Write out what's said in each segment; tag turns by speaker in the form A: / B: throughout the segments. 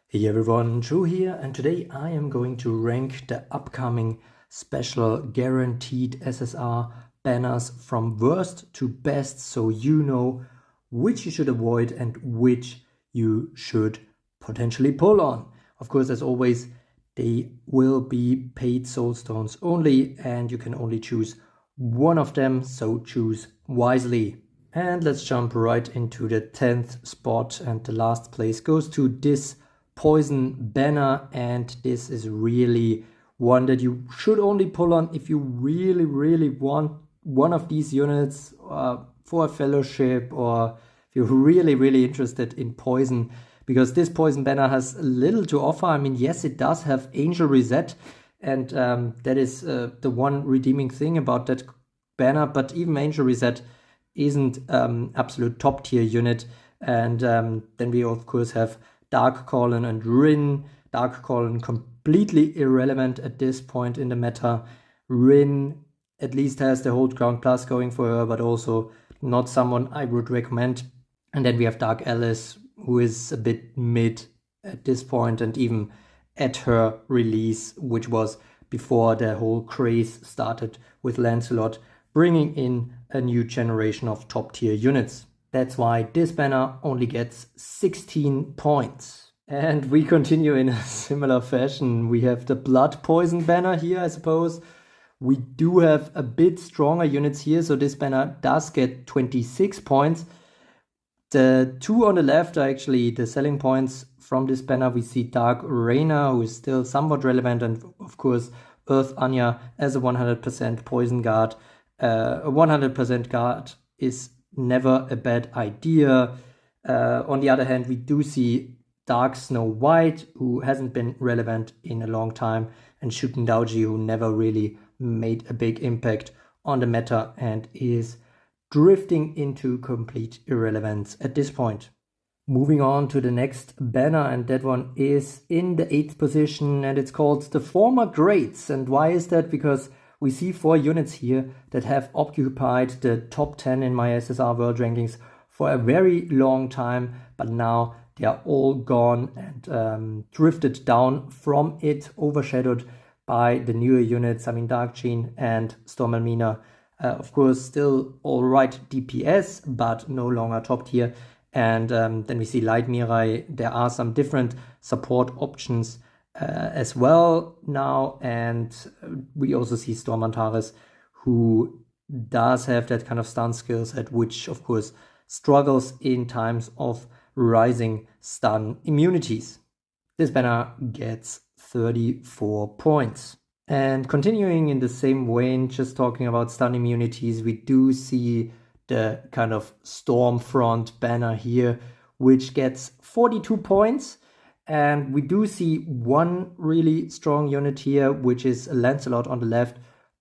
A: Hey everyone, Joe here, and today I am going to rank the upcoming special Guaranteed SSR banners from worst to best, so you know which you should avoid and which you should potentially pull on. Of course, as always, they will be paid soul stones only, and you can only choose one of them, so choose wisely. And let's jump right into the 10th spot, and the last place goes to this poison banner, and this is really one that you should only pull on if you really want one of these units for a fellowship, or if you're really interested in poison, because this poison banner has little to offer. I mean, yes, it does have Angel Reset, and that is the one redeeming thing about that banner, but even Angel Reset isn't absolute top tier unit. And then we of course have Dark Colin and Rin. Dark Colin completely irrelevant at this point in the meta. Rin at least has the Hold Ground Plus going for her, but also not someone I would recommend. And then we have Dark Alice, who is a bit mid at this point, and even at her release, which was before the whole craze started with Lancelot, bringing in a new generation of top tier units. That's why this banner only gets 16 points. And we continue in a similar fashion. We have the Blood Poison banner here, I suppose. We do have a bit stronger units here, so this banner does get 26 points. The two on the left are actually the selling points from this banner. We see Dark Raina, who is still somewhat relevant, and of course Earth Anya as a 100% poison guard. A 100% guard is never a bad idea. On the other hand, we do see Dark Snow White, who hasn't been relevant in a long time, and Shuten Daoji, who never really made a big impact on the meta and is drifting into complete irrelevance at this point. Moving on to the next banner, and that one is in the 8th position, and it's called the Former Greats. And why is that? Because we see 4 units here that have occupied the top 10 in my SSR World Rankings for a very long time, but now they are all gone and drifted down from it, overshadowed by the newer units. I mean, Dark Jeanne and Storm Elmina, of course, still all right DPS, but no longer top tier. And then we see Light Mirai. There are some different support options as well now, and we also see Storm Antares, who does have that kind of stun skill set, which of course struggles in times of rising stun immunities. This banner gets 34 points. And continuing in the same vein, just talking about stun immunities, we do see the kind of Stormfront banner here, which gets 42 points. And we do see one really strong unit here, which is Lancelot on the left,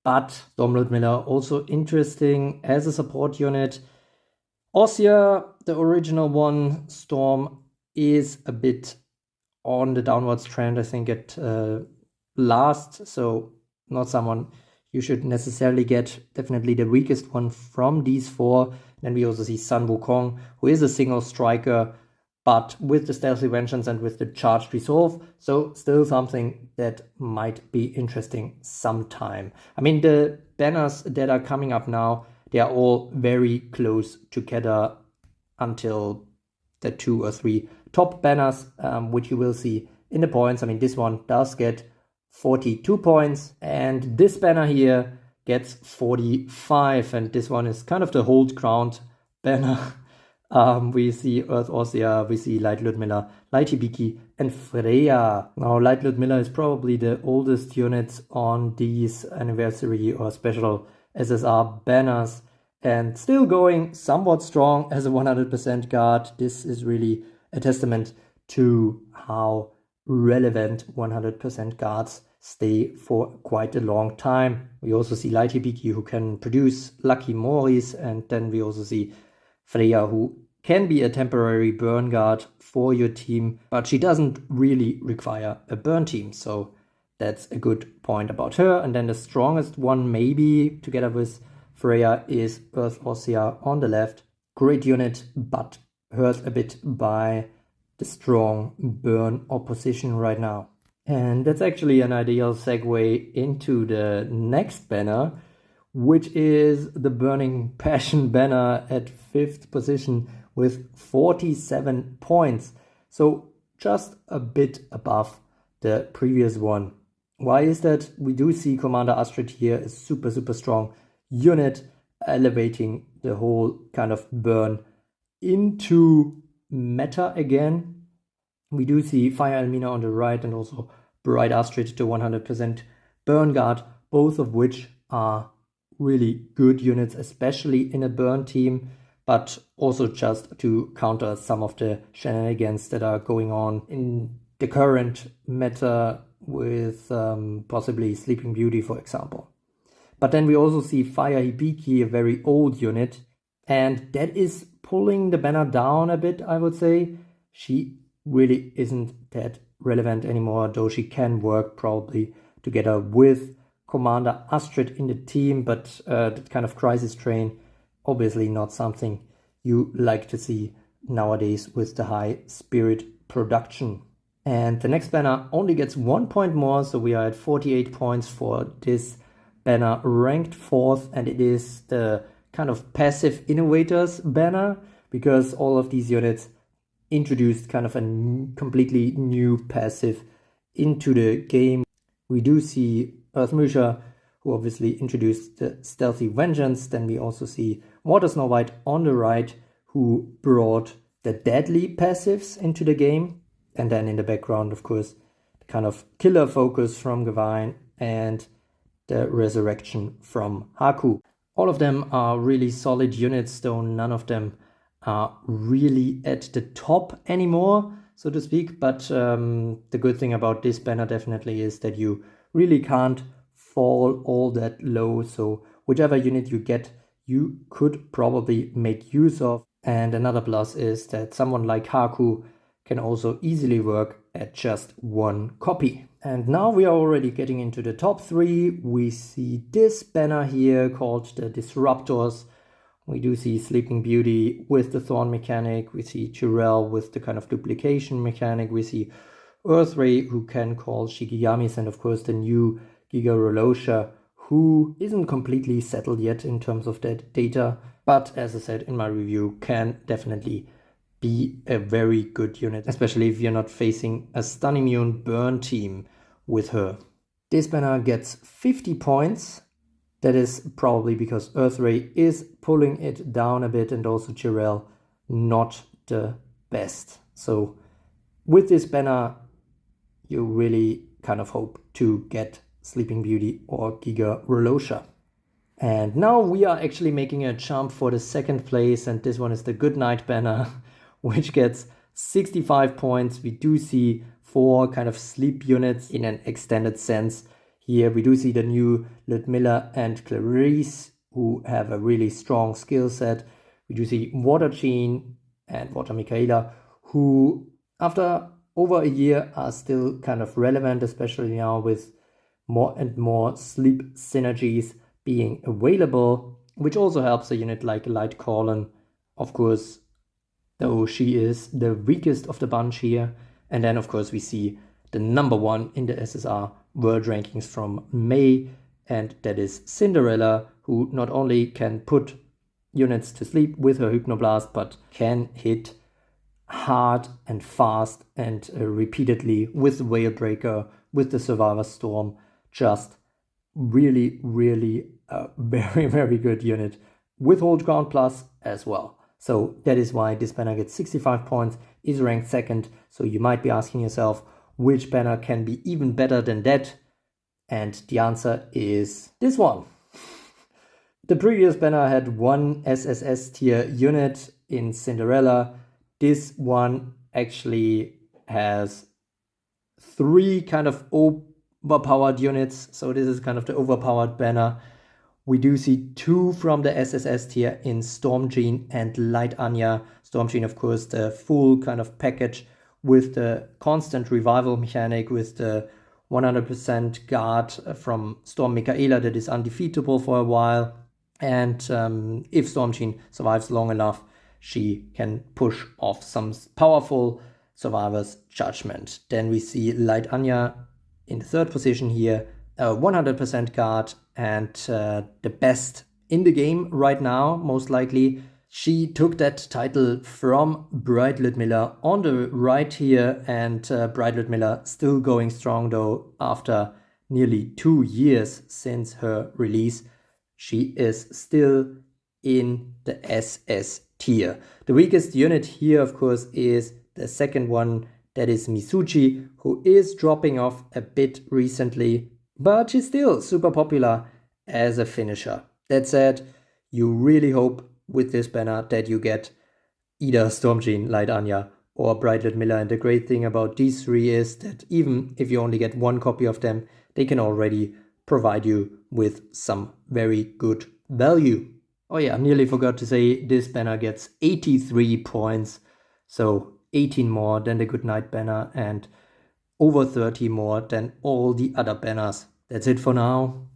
A: but Storm Ludmilla also interesting as a support unit. Ossia, the original one, Storm, is a bit on the downwards trend, I think, at last, so not someone you should necessarily get. Definitely the weakest one from these 4. Then we also see Sun Wukong, who is a single striker, but with the Stealthy Vengeance and with the Charged Resolve, so still something that might be interesting sometime. I mean, the banners that are coming up now, they are all very close together until the 2 or 3 top banners, which you will see in the points. I mean, this one does get 42 points, and this banner here gets 45, and this one is kind of the Hold Ground banner. We see Earth Ossia, we see Light Ludmilla, Light Hibiki, and Freya. Now, Light Ludmilla is probably the oldest unit on these anniversary or special SSR banners, and still going somewhat strong as a 100% guard. This is really a testament to how relevant 100% guards stay for quite a long time. We also see Light Hibiki, who can produce Lucky Moris, and then we also see Freya, who can be a temporary burn guard for your team, but she doesn't really require a burn team, so that's a good point about her. And then the strongest one, maybe together with Freya, is Earth Ossia on the left. Great unit, but hurt a bit by the strong burn opposition right now. And that's actually an ideal segue into the next banner, which is the Burning Passion banner at 5th position with 47 points. So just a bit above the previous one. Why is that? We do see Commander Astrid here, a super strong unit, elevating the whole kind of burn into meta again. We do see Fire Elmina on the right and also Bright Astrid to 100% burn guard, both of which are really good units, especially in a burn team, but also just to counter some of the shenanigans that are going on in the current meta with possibly Sleeping Beauty, for example. But then we also see Fire Hibiki, a very old unit, and that is pulling the banner down a bit, I would say. She really isn't that relevant anymore, though she can work probably together with Commander Astrid in the team, but that kind of crisis train, obviously not something you like to see nowadays with the high spirit production. And the next banner only gets 1 point more, so we are at 48 points for this banner, ranked 4th, and it is the kind of passive innovators banner, because all of these units introduced kind of a completely new passive into the game. We do see Earth Mysha, who obviously introduced the Stealthy Vengeance. Then we also see Water Snow White on the right, who brought the Deadly passives into the game. And then in the background, of course, the kind of killer focus from Gavine and the resurrection from Haku. All of them are really solid units, though none of them are really at the top anymore, so to speak. But the good thing about this banner definitely is that you really can't fall all that low. So whichever unit you get, you could probably make use of. And another plus is that someone like Haku can also easily work at just 1 copy. And now we are already getting into the top 3. We see this banner here called the Disruptors. We do see Sleeping Beauty with the Thorn mechanic. We see Jirel with the kind of duplication mechanic. We see Earthray, who can call Shikigamis, and of course the new Giga Rolosha, who isn't completely settled yet in terms of that data, but as I said in my review, can definitely be a very good unit, especially if you're not facing a stun immune burn team with her. This banner gets 50 points. That is probably because Earthray is pulling it down a bit, and also Jirel not the best. So with this banner, you really kind of hope to get Sleeping Beauty or Giga Rolosha. And now we are actually making a jump for the 2nd place, and this one is the Good Night banner, which gets 65 points. We do see 4 kind of sleep units in an extended sense. Here we do see the new Ludmilla and Clarice, who have a really strong skill set. We do see Water Jeanne and Water Michaela, who after over a year are still kind of relevant, especially now with more and more sleep synergies being available, which also helps a unit like Light Colin, of course, though she is the weakest of the bunch here. And then of course we see the number 1 in the SSR world rankings from May, and that is Cinderella, who not only can put units to sleep with her Hypnoblast, but can hit hard and fast and repeatedly with the Whale Breaker, with the Survivor Storm. Just really a very good unit with Hold Ground Plus as well. So that is why this banner gets 65 points, is ranked 2nd. So you might be asking yourself, which banner can be even better than that? And the answer is this one. The previous banner had 1 SSS tier unit in Cinderella. This one actually has 3 kind of overpowered units. So this is kind of the overpowered banner. We do see 2 from the SSS tier in Storm Jeanne and Light Anya. Storm Jeanne, of course, the full kind of package with the constant revival mechanic, with the 100% guard from Storm Michaela that is undefeatable for a while. And if Storm Jeanne survives long enough, she can push off some powerful Survivor's Judgment. Then we see Light Anya in the third position here, 100% guard, and the best in the game right now, most likely. She took that title from Bright Ludmilla on the right here, and Bright Ludmilla still going strong though after nearly 2 years since her release. She is still in the SS tier. The weakest unit here, of course, is the second one, that is Misuchi, who is dropping off a bit recently, but she's still super popular as a finisher. That said, you really hope with this banner that you get either Storm Jeanne, Light Anya, or Bright Ludmilla. And the great thing about these three is that even if you only get one copy of them, they can already provide you with some very good value. Oh yeah, I nearly forgot to say this banner gets 83 points, so 18 more than the Goodnight banner and over 30 more than all the other banners. That's it for now.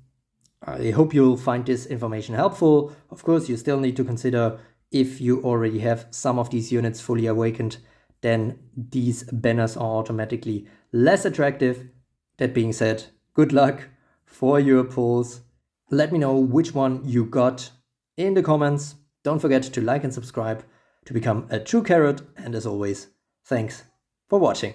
A: I hope you'll find this information helpful. Of course, you still need to consider if you already have some of these units fully awakened, then these banners are automatically less attractive. That being said, good luck for your pulls. Let me know which one you got in the comments. Don't forget to like and subscribe to become a true carrot. And as always, thanks for watching.